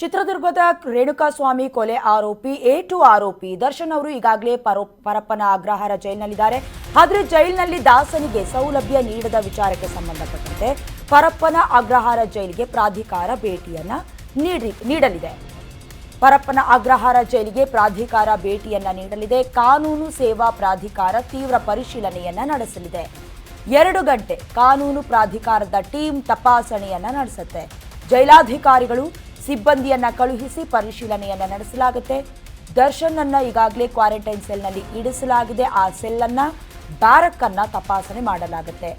ಚಿತ್ರದುರ್ಗದ ರೇಣುಕಾಸ್ವಾಮಿ ಕೊಲೆ ಆರೋಪಿ ಆರೋಪಿ ದರ್ಶನ್ ಅವರು ಈಗಾಗಲೇ ಪರಪ್ಪನ ಅಗ್ರಹಾರ ಜೈಲಿನಲ್ಲಿದ್ದಾರೆ. ಆದರೆ ಜೈಲಿನಲ್ಲಿ ದಾಸನಿಗೆ ಸೌಲಭ್ಯ ನೀಡದ ವಿಚಾರಕ್ಕೆ ಸಂಬಂಧಪಟ್ಟಂತೆ ಪರಪ್ಪನ ಅಗ್ರಹಾರ ಜೈಲಿಗೆ ಪ್ರಾಧಿಕಾರ ಭೇಟಿಯನ್ನ ನೀಡಲಿದೆ. ಪರಪ್ಪನ ಅಗ್ರಹಾರ ಜೈಲಿಗೆ ಪ್ರಾಧಿಕಾರ ಭೇಟಿಯನ್ನ ನೀಡಲಿದೆ. ಕಾನೂನು ಸೇವಾ ಪ್ರಾಧಿಕಾರ ತೀವ್ರ ಪರಿಶೀಲನೆಯನ್ನ ನಡೆಸಲಿದೆ. 2 ಗಂಟೆ ಕಾನೂನು ಪ್ರಾಧಿಕಾರದ ಟೀಮ್ ತಪಾಸಣೆಯನ್ನ ನಡೆಸುತ್ತೆ. ಜೈಲಾಧಿಕಾರಿಗಳು ಸಿಬ್ಬಂದಿಯನ್ನ ಕಳುಹಿಸಿ ಪರಿಶೀಲನೆಯನ್ನ ನಡೆಸಲಾಗುತ್ತೆ. ದರ್ಶನ್ ಅನ್ನ ಈಗಾಗಲೇ ಕ್ವಾರಂಟೈನ್ ಸೆಲ್ನಲ್ಲಿ ಇಡಿಸಲಾಗಿದೆ. ಆ ಸೆಲ್ ಅನ್ನ ಬ್ಯಾರಕ್ ಅನ್ನ ತಪಾಸಣೆ ಮಾಡಲಾಗುತ್ತೆ.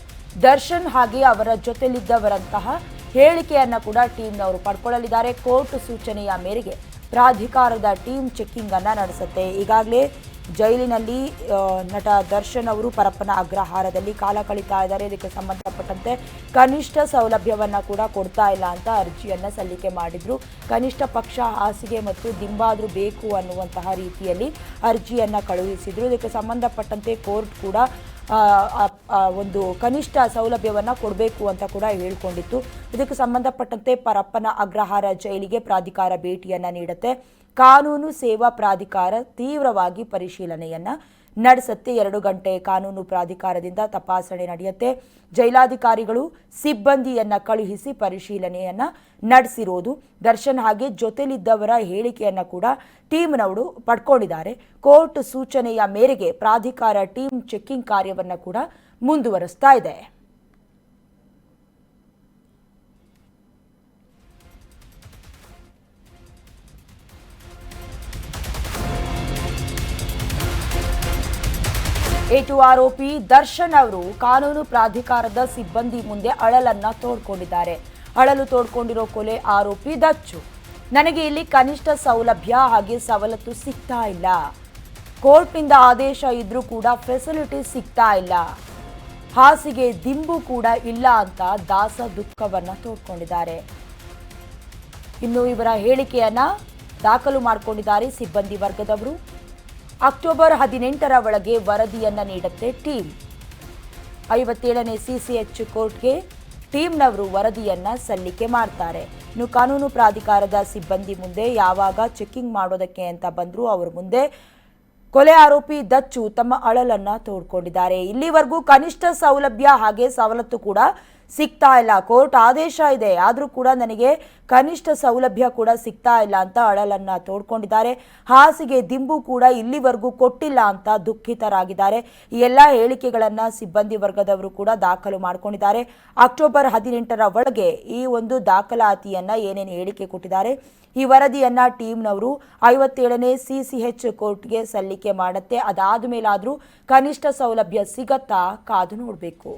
ದರ್ಶನ್ ಹಾಗೆ ಅವರ ಜೊತೆಲಿದ್ದವರಂತಹ ಹೇಳಿಕೆಯನ್ನ ಕೂಡ ಟೀಮ್ನವರು ಪಡ್ಕೊಳ್ಳಲಿದ್ದಾರೆ. ಕೋರ್ಟ್ ಸೂಚನೆಯ ಮೇರೆಗೆ ಪ್ರಾಧಿಕಾರದ ಟೀಮ್ ಚೆಕ್ಕಿಂಗ್ ಅನ್ನ ನಡೆಸುತ್ತೆ. ಈಗಾಗಲೇ ಜೈಲಿನಲ್ಲಿ ನಟ ದರ್ಶನ್ ಅವರು ಪರಪ್ಪನ ಅಗ್ರಹಾರದಲ್ಲಿ ಕಾಲ ಕಳೀತಾ ಇದ್ದಾರೆ. ಇದಕ್ಕೆ ಸಂಬಂಧಪಟ್ಟಂತೆ ಕನಿಷ್ಠ ಸೌಲಭ್ಯವನ್ನ ಕೂಡ ಕೊಡ್ತಾ ಇಲ್ಲ ಅಂತ ಅರ್ಜಿಯನ್ನ ಸಲ್ಲಿಕೆ ಮಾಡಿದ್ರು. ಕನಿಷ್ಠ ಪಕ್ಷ ಹಾಸಿಗೆ ಮತ್ತು ದಿಂಬಾದ್ರೂ ಬೇಕು ಅನ್ನುವಂತಹ ರೀತಿಯಲ್ಲಿ ಅರ್ಜಿಯನ್ನ ಕಳುಹಿಸಿದ್ರು. ಇದಕ್ಕೆ ಸಂಬಂಧಪಟ್ಟಂತೆ ಕೋರ್ಟ್ ಕೂಡ ಒಂದು ಕನಿಷ್ಠ ಸೌಲಭ್ಯವನ್ನ ಕೊಡಬೇಕು ಅಂತ ಕೂಡ ಹೇಳಿಕೊಂಡಿತ್ತು. ಇದಕ್ಕೆ ಸಂಬಂಧಪಟ್ಟಂತೆ ಪರಪ್ಪನ ಅಗ್ರಹಾರ ಜೈಲಿಗೆ ಪ್ರಾಧಿಕಾರ ಭೇಟಿಯನ್ನ ನೀಡುತ್ತೆ. ಕಾನೂನು ಸೇವಾ ಪ್ರಾಧಿಕಾರ ತೀವ್ರವಾಗಿ ಪರಿಶೀಲನೆಯನ್ನ ನಡೆಸುತ್ತೆ. 2 ಗಂಟೆ ಕಾನೂನು ಪ್ರಾಧಿಕಾರದಿಂದ ತಪಾಸಣೆ ನಡೆಯುತ್ತೆ. ಜೈಲಾಧಿಕಾರಿಗಳು ಸಿಬ್ಬಂದಿಯನ್ನ ಕಳುಹಿಸಿ ಪರಿಶೀಲನೆಯನ್ನ ನಡೆಸಿರೋದು. ದರ್ಶನ್ ಹಾಗೆ ಜೊತೆಲಿದ್ದವರ ಹೇಳಿಕೆಯನ್ನ ಕೂಡ ಟೀಮ್ನವರು ಪಡ್ಕೊಂಡಿದ್ದಾರೆ. ಕೋರ್ಟ್ ಸೂಚನೆಯ ಮೇರೆಗೆ ಪ್ರಾಧಿಕಾರ ಟೀಮ್ ಚೆಕ್ಕಿಂಗ್ ಕಾರ್ಯವನ್ನ ಕೂಡ ಮುಂದುವರಿಸ್ತಾ ಇದೆ. ಆರೋಪಿ ದರ್ಶನ್ ಅವರು ಕಾನೂನು ಪ್ರಾಧಿಕಾರದ ಸಿಬ್ಬಂದಿ ಮುಂದೆ ಅಳಲನ್ನ ತೋಡ್ಕೊಂಡಿದ್ದಾರೆ. ಅಳಲು ತೋಡ್ಕೊಂಡಿರೋ ಕೊಲೆ ಆರೋಪಿ ದಚ್ಚು. ನನಗೆ ಇಲ್ಲಿ ಕನಿಷ್ಠ ಸೌಲಭ್ಯ ಹಾಗೆ ಸವಲತ್ತು ಸಿಗ್ತಾ ಇಲ್ಲ. ಕೋರ್ಟ್ನಿಂದ ಆದೇಶ ಇದ್ರೂ ಕೂಡ ಫೆಸಿಲಿಟಿ ಸಿಗ್ತಾ ಇಲ್ಲ. ಹಾಸಿಗೆ ದಿಂಬು ಕೂಡ ಇಲ್ಲ ಅಂತ ದಾಸ ದುಃಖವನ್ನ ತೋಡ್ಕೊಂಡಿದ್ದಾರೆ. ಇನ್ನು ಇವರ ಹೇಳಿಕೆಯನ್ನ ದಾಖಲು ಮಾಡಿಕೊಂಡಿದ್ದಾರೆ ಸಿಬ್ಬಂದಿ ವರ್ಗದವರು. ಅಕ್ಟೋಬರ್ 18ರ ಒಳಗೆ ವರದಿಯನ್ನ ನೀಡುತ್ತೆ ಟೀಮ್. 57ನೇ CCH ಕೋರ್ಟ್ಗೆ ಟೀಮ್ನವರು ವರದಿಯನ್ನ ಸಲ್ಲಿಕೆ ಮಾಡ್ತಾರೆ. ಇನ್ನು ಕಾನೂನು ಪ್ರಾಧಿಕಾರದ ಸಿಬ್ಬಂದಿ ಮುಂದೆ ಯಾವಾಗ ಚೆಕ್ಕಿಂಗ್ ಮಾಡೋದಕ್ಕೆ ಅಂತ ಬಂದ್ರು ಅವ್ರ ಮುಂದೆ ಕೊಲೆ ಆರೋಪಿ ದಚ್ಚು ತಮ್ಮ ಅಳಲನ್ನ ತೋಡ್ಕೊಂಡಿದ್ದಾರೆ. ಇಲ್ಲಿವರೆಗೂ ಕನಿಷ್ಠ ಸೌಲಭ್ಯ ಹಾಗೆ ಸವಲತ್ತು ಕೂಡ ಸಿಗ್ತಾ ಇಲ್ಲ. ಕೋರ್ಟ್ ಆದೇಶ ಇದೆ, ಆದರೂ ಕೂಡ ನನಗೆ ಕನಿಷ್ಠ ಸೌಲಭ್ಯ ಕೂಡ ಸಿಗ್ತಾ ಇಲ್ಲ ಅಂತ ಅಳಲನ್ನ ತೋಡ್ಕೊಂಡಿದ್ದಾರೆ. ಹಾಸಿಗೆ ದಿಂಬು ಕೂಡ ಇಲ್ಲಿವರೆಗೂ ಕೊಟ್ಟಿಲ್ಲ ಅಂತ ದುಃಖಿತರಾಗಿದ್ದಾರೆ. ಈ ಎಲ್ಲ ಹೇಳಿಕೆಗಳನ್ನ ಸಿಬ್ಬಂದಿ ವರ್ಗದವರು ಕೂಡ ದಾಖಲು ಮಾಡಿಕೊಂಡಿದ್ದಾರೆ. ಅಕ್ಟೋಬರ್ 18ರ ಒಳಗೆ ಈ ಒಂದು ದಾಖಲಾತಿಯನ್ನ ಏನೇನು ಹೇಳಿಕೆ ಕೊಟ್ಟಿದ್ದಾರೆ ಈ ವರದಿಯನ್ನ ಟೀಮ್ನವರು 57ನೇ CCH ಕೋರ್ಟ್ಗೆ ಸಲ್ಲಿಕೆ ಮಾಡುತ್ತೆ. ಅದಾದ ಮೇಲಾದರೂ ಕನಿಷ್ಠ ಸೌಲಭ್ಯ ಸಿಗತ್ತಾ ಕಾದು ನೋಡಬೇಕು.